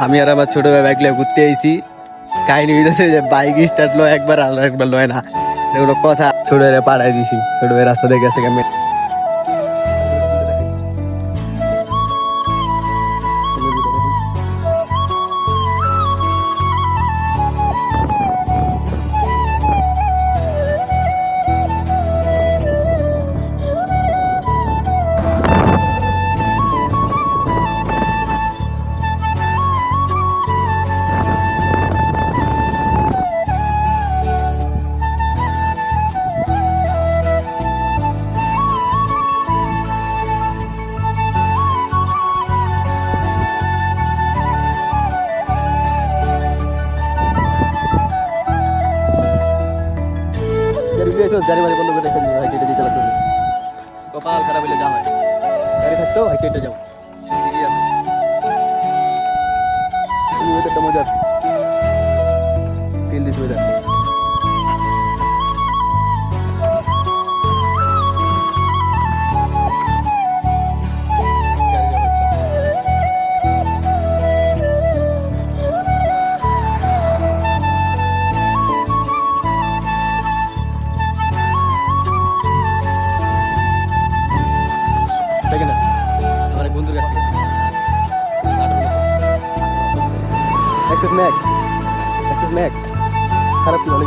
আমি আর আমার ছোট ভাই বাইক লিয়ে ঘুরতে আইছি। কাহিনী হইতেছে যে বাইক স্টার্ট লয় একবার আর একবার লয় না, এগুলো কথা। ছোট ভাইরে পাঠাই দিছি, ছোট ভাই রাস্তা দিয়ে গেছে কেমন। গাড়ি বাড়ি বন্ধ করে রেখে দিই, হাইটে দিতে লাগবে। কপাল খারাপ হইলে যা হয়, গাড়ি থাকতো হাইটে হেঁটে যাও। ঠিকই আছে, তুমি ওইটা মজার ফিল দিস ওইটা। দেখেন আমার এক বন্ধুর কাছে একটা ম্যাক খারাপ কি ভালো